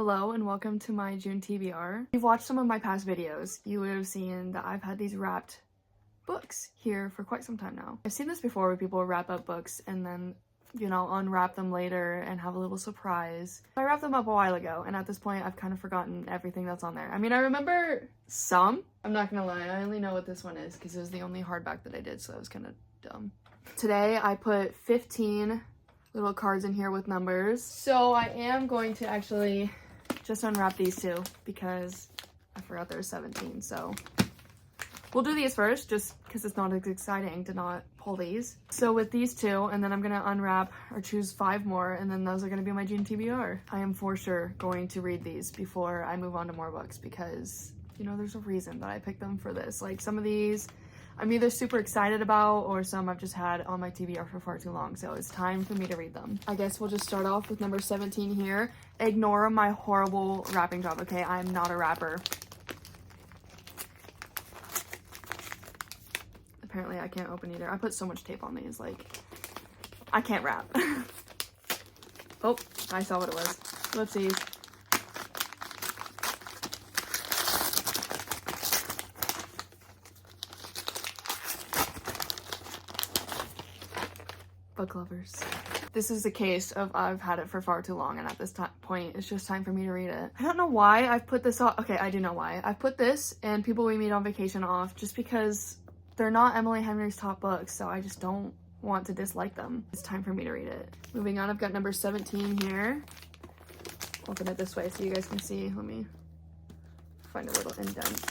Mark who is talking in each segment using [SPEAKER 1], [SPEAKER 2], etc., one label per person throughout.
[SPEAKER 1] Hello and welcome to my June TBR. If you've watched some of my past videos, you would have seen that I've had these wrapped books here for quite some time now. I've seen this before where people wrap up books and then, unwrap them later and have a little surprise. I wrapped them up a while ago, and at this point I've kind of forgotten everything that's on there. I mean, I remember some. I'm not gonna lie, I only know what this one is because it was the only hardback that I did, so that was kind of dumb. Today I put 15 little cards in here with numbers. So I am going to actually just unwrap these two because I forgot there was 17. So we'll do these first just because it's not as exciting to not pull these. So with these two, and then I'm gonna unwrap or choose 5 more, and then those are gonna be my June TBR. I am for sure going to read these before I move on to more books because, there's a reason that I picked them for this. Like some of these I'm either super excited about or some I've just had on my TBR for far too long, so it's time for me to read them. I guess we'll just start off with number 17 here. Ignore my horrible wrapping job, okay? I'm not a rapper. Apparently I can't open either. I put so much tape on these, like, I can't wrap. Oh, I saw what it was. Let's see. Book lovers. This is a case of I've had it for far too long, and at this point it's just time for me to read it. I don't know why I've put this off. Okay, I do know why. I've put this and People We Meet on Vacation off just because they're not Emily Henry's top books, so I just don't want to dislike them. It's time for me to read it. Moving on, I've got number 17 here. Open it this way so you guys can see. Let me find a little indent.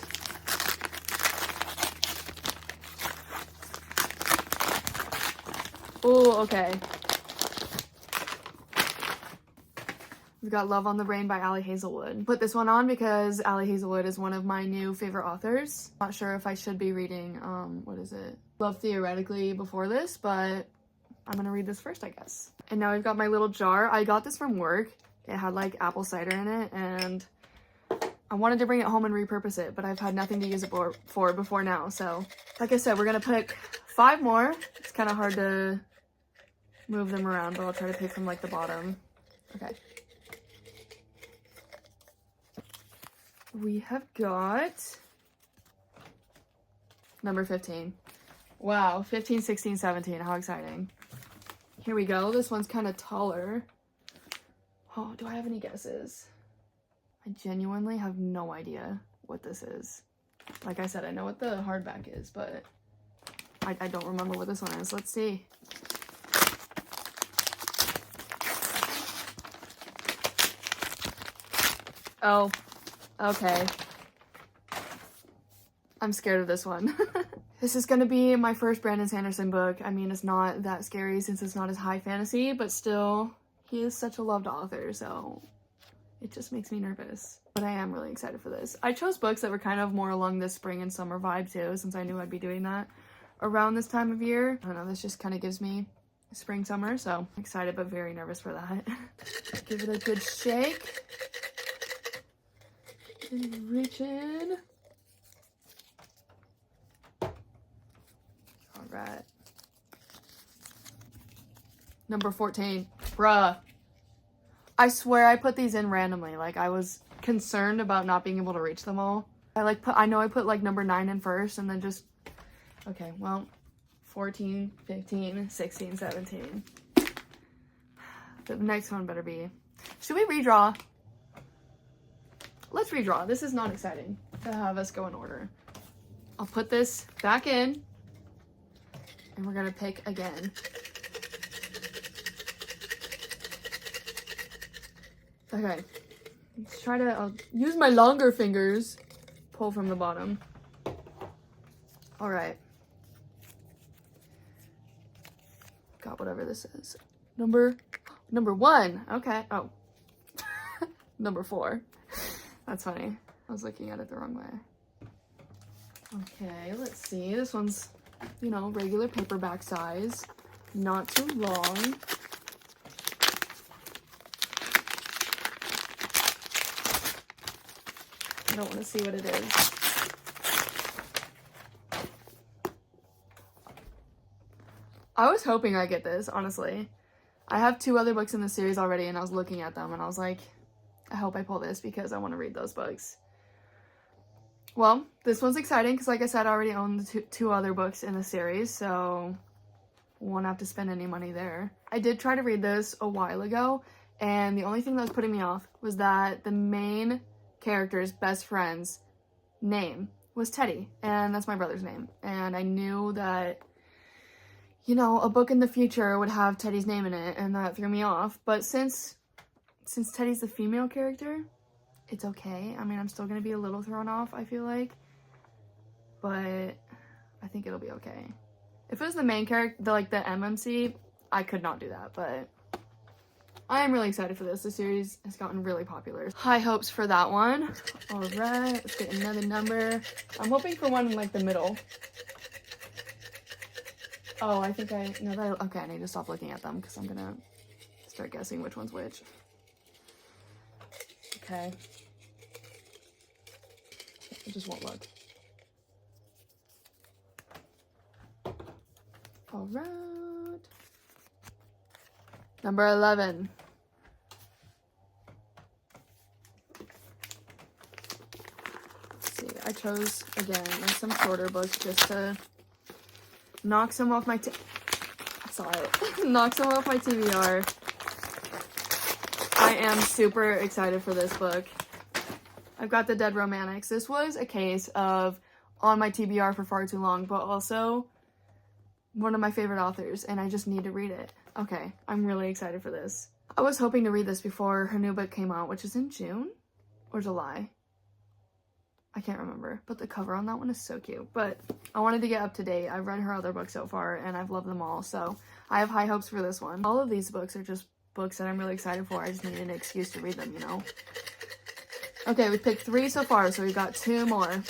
[SPEAKER 1] Oh, okay. We've got Love on the Brain by Ali Hazelwood. Put this one on because Ali Hazelwood is one of my new favorite authors. Not sure if I should be reading, what is it? Love Theoretically before this, but I'm gonna read this first, I guess. And now we've got my little jar. I got this from work. It had like apple cider in it, and I wanted to bring it home and repurpose it, but I've had nothing to use it for before now. So, like I said, we're gonna pick 5 more. It's kind of hard to move them around, but I'll try to pick from like the bottom. Okay. We have got number 15. Wow, 15, 16, 17. How exciting. Here we go. This one's kind of taller. Oh, do I have any guesses? I genuinely have no idea what this is. Like I said, I know what the hardback is, but I don't remember what this one is. Let's see. Oh, okay. I'm scared of this one. This is gonna be my first Brandon Sanderson book. I mean, it's not that scary since it's not as high fantasy, but still, he is such a loved author, so it just makes me nervous. But I am really excited for this. I chose books that were kind of more along this spring and summer vibe too, since I knew I'd be doing that around this time of year. I don't know, this just kind of gives me spring, summer, so I'm excited but very nervous for that. Give it a good shake. And reach in. All right. Number 14. Bruh. I swear I put these in randomly. Like, I was concerned about not being able to reach them all. I know I put like number 9 in first and then just, okay, well, 14, 15, 16, 17. The next one better be. Should we redraw? Let's redraw. This is not exciting to have us go in order. I'll put this back in and we're gonna pick again. Okay, let's try to, I'll use my longer fingers, pull from the bottom. All right. Got whatever this is. Number 1, okay, oh. Number 4. That's funny. I was looking at it the wrong way. Okay, let's see. This one's, regular paperback size. Not too long. I don't want to see what it is. I was hoping I'd get this, honestly. I have 2 other books in the series already, and I was looking at them, and I was like, I hope I pull this because I want to read those books. Well, this one's exciting because, like I said, I already own the two other books in the series, so won't have to spend any money there. I did try to read this a while ago, and the only thing that was putting me off was that the main character's best friend's name was Teddy, and that's my brother's name. And I knew that, you know, a book in the future would have Teddy's name in it, and that threw me off. But since Teddy's the female character, it's okay. I mean, I'm still gonna be a little thrown off, I feel like, but I think it'll be okay. If it was the main character, like the MMC, I could not do that, but I am really excited for this. The series has gotten really popular. High hopes for that one. All right, let's get another number. I'm hoping for one in like the middle. Oh, I think okay, I need to stop looking at them because I'm gonna start guessing which one's which. Okay. It just won't look. All right. Number 11. Let's see. I chose, again, like some shorter books just to knock some off my knock some off my TBR. I am super excited for this book. I've got The Dead Romantics. This was a case of on my TBR for far too long, but also one of my favorite authors, and I just need to read it. Okay, I'm really excited for this. I was hoping to read this before her new book came out, which is in June or July. I can't remember, but the cover on that one is so cute. But I wanted to get up to date. I've read her other books so far, and I've loved them all, so I have high hopes for this one. All of these books are just books that I'm really excited for. I just need an excuse to read them, you know? Okay, we picked 3 so far, so we've got 2 more.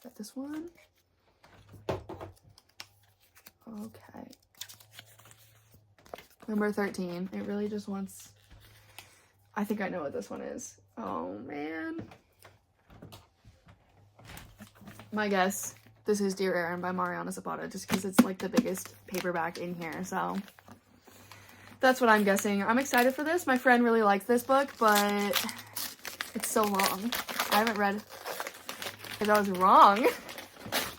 [SPEAKER 1] Got this one. Okay. Number 13. It really just wants... I think I know what this one is. Oh, man. My guess. This is Dear Aaron by Mariana Zapata, just because it's like the biggest paperback in here, so... That's what I'm guessing. I'm excited for this. My friend really liked this book, but it's so long. I haven't read... If I was wrong...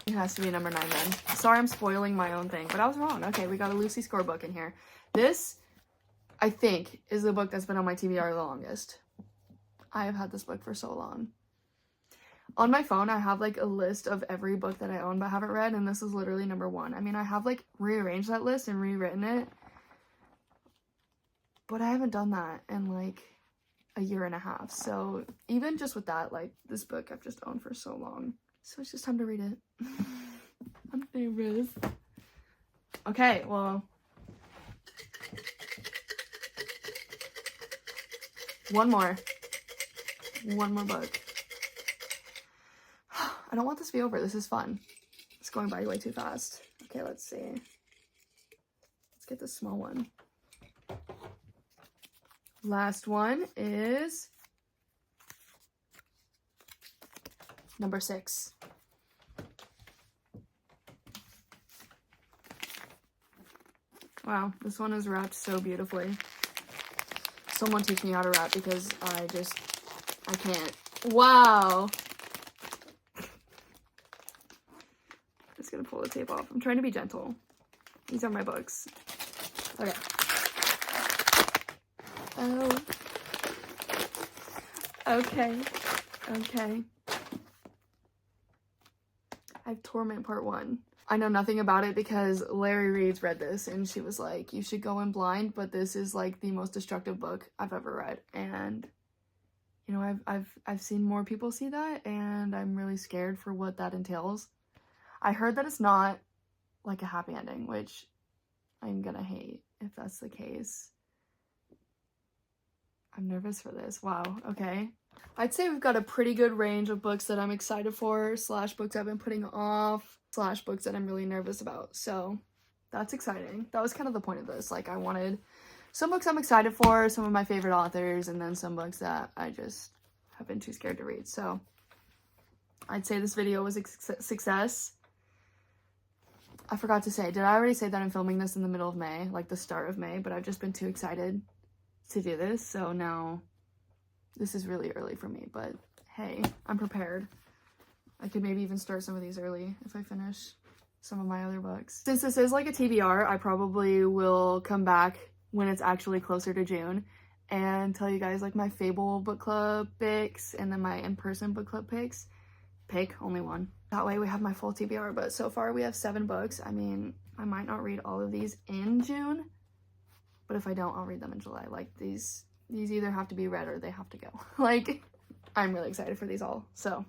[SPEAKER 1] It has to be number 9 then. Sorry I'm spoiling my own thing, but I was wrong. Okay, we got a Lucy Score book in here. This, I think, is the book that's been on my TBR the longest. I have had this book for so long. On my phone, I have like a list of every book that I own but haven't read, and this is literally number 1. I mean, I have like rearranged that list and rewritten it, but I haven't done that in like a year and a half. So even just with that, like this book I've just owned for so long. So it's just time to read it. I'm nervous. Okay, well. One more book. I don't want this to be over. This is fun. It's going by way too fast. Okay, let's see. Let's get this small one. Last one is number 6. Wow, this one is wrapped so beautifully. Someone teach me how to wrap because I can't. Wow. Just gonna pull the tape off. I'm trying to be gentle. These are my books. Okay. Oh. Okay. Okay. I have Torment Part 1. I know nothing about it because Larry Reed's read this and she was like, you should go in blind, but this is like the most destructive book I've ever read. And you know, I've seen more people see that, and I'm really scared for what that entails. I heard that it's not like a happy ending, which I'm gonna hate if that's the case. I'm nervous for this. Wow, okay. I'd say we've got a pretty good range of books that I'm excited for, / books I've been putting off, / books that I'm really nervous about. So that's exciting. That was kind of the point of this. Like, I wanted some books I'm excited for, some of my favorite authors, and then some books that I just have been too scared to read. So I'd say this video was a success. I forgot to say, did I already say that I'm filming this in the middle of May, like the start of May, but I've just been too excited to do this, so now this is really early for me, but hey, I'm prepared. I could maybe even start some of these early if I finish some of my other books. Since this is like a TBR, I probably will come back when it's actually closer to June and tell you guys like my Fable book club picks and then my in-person book club picks. Pick only one. That way we have my full TBR, but so far we have 7 books. I mean, I might not read all of these in June, but if I don't, I'll read them in July. Like these either have to be read or they have to go. Like, I'm really excited for these all. So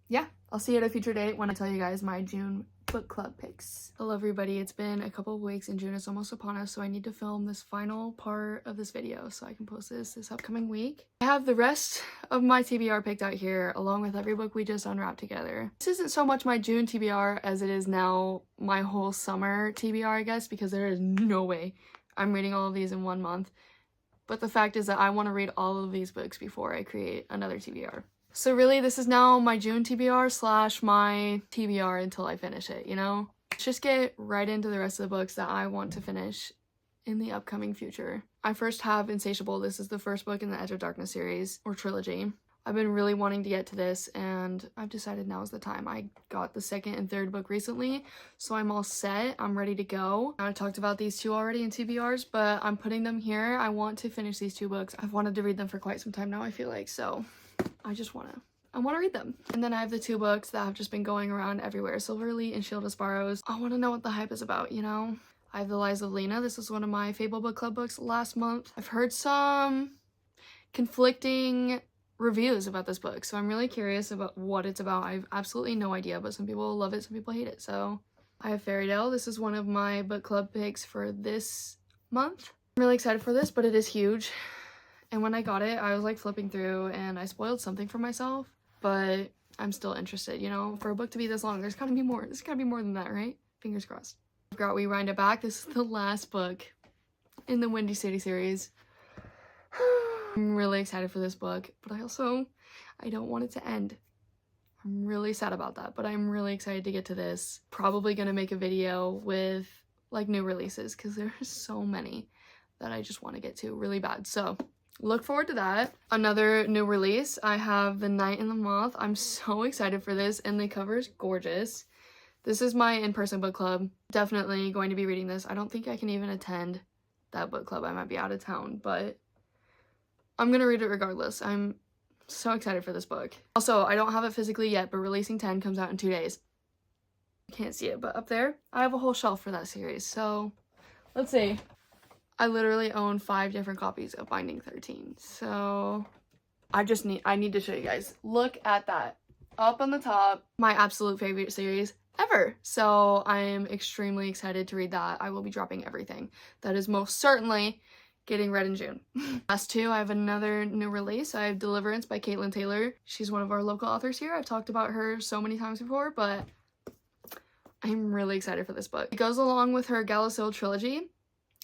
[SPEAKER 1] yeah, I'll see you at a future date when I tell you guys my June book club picks. Hello everybody, it's been a couple of weeks and June is almost upon us, so I need to film this final part of this video so I can post this upcoming week. I have the rest of my TBR picked out here along with every book we just unwrapped together. This isn't so much my June TBR as it is now my whole summer TBR, I guess, because there is no way I'm reading all of these in 1 month. But the fact is that I want to read all of these books before I create another TBR. So really, this is now my June TBR slash my TBR until I finish it, you know? Let's just get right into the rest of the books that I want to finish in the upcoming future. I first have Insatiable. This is the first book in the Edge of Darkness series, or trilogy. I've been really wanting to get to this, and I've decided now is the time. I got the 2nd and 3rd book recently, so I'm all set. I'm ready to go. I talked about these 2 already in TBRs, but I'm putting them here. I want to finish these 2 books. I've wanted to read them for quite some time now, I feel like, so I want to read them. And then I have the 2 books that have just been going around everywhere, Silverly and Shield of Sparrows. I want to know what the hype is about, you know? I have The Lies of Lena. This is one of my Fable book club books last month. I've heard some conflicting reviews about this book, so I'm really curious about what it's about. I have absolutely no idea, but some people love it, some people hate it. So I have Fairy Tale. This is one of my book club picks for this month. I'm really excited for this, but it is huge. And when I got it, I was like flipping through and I spoiled something for myself, but I'm still interested, you know? For a book to be this long, there's gotta be more. There's gotta be more than that, right? Fingers crossed. I've got We Wind It Back. This is the last book in the Windy City series. I'm really excited for this book, but I don't want it to end. I'm really sad about that, but I'm really excited to get to this. Probably gonna make a video with like new releases because there's so many that I just want to get to really bad. So look forward to that. Another new release, I have The Night and the Moth. I'm so excited for this, and the cover is gorgeous. This is my in-person book club. Definitely going to be reading this. I don't think I can even attend that book club. I might be out of town, but I'm gonna read it regardless. I'm so excited for this book. Also, I don't have it physically yet, but Releasing 10 comes out in 2 days. You can't see it, but up there, I have a whole shelf for that series. So let's see. I literally own 5 different copies of Binding 13. So I need to show you guys. Look at that. Up on the top, my absolute favorite series ever. So I am extremely excited to read that. I will be dropping everything. That is most certainly getting read in June. Last 2, I have another new release. I have Deliverance by Caitlin Taylor. She's one of our local authors here. I've talked about her so many times before, but I'm really excited for this book. It goes along with her Galacil trilogy.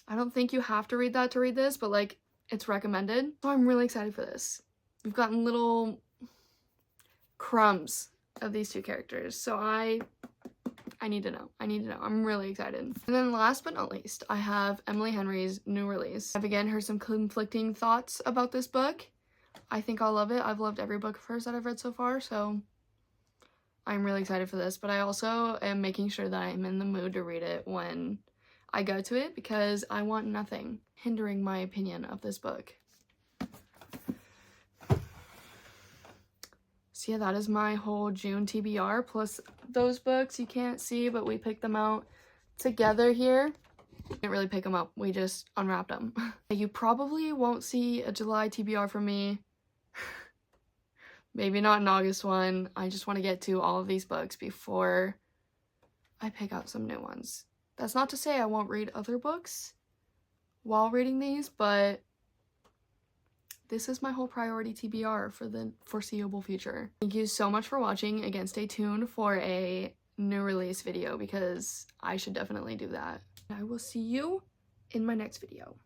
[SPEAKER 1] I don't think you have to read that to read this, but like, it's recommended. So I'm really excited for this. We've gotten little crumbs of these 2 characters, so I need to know. I'm really excited. And then last but not least, I have Emily Henry's new release. I've again heard some conflicting thoughts about this book. I think I'll love it. I've loved every book of hers that I've read so far, so I'm really excited for this. But I also am making sure that I'm in the mood to read it when I go to it, because I want nothing hindering my opinion of this book. So yeah, that is my whole June TBR, plus those books you can't see, but we picked them out together here. Didn't really pick them up, we just unwrapped them. You probably won't see a July TBR from me. Maybe not an August one. I just want to get to all of these books before I pick out some new ones. That's not to say I won't read other books while reading these, but this is my whole priority TBR for the foreseeable future. Thank you so much for watching. Again, stay tuned for a new release video because I should definitely do that. I will see you in my next video.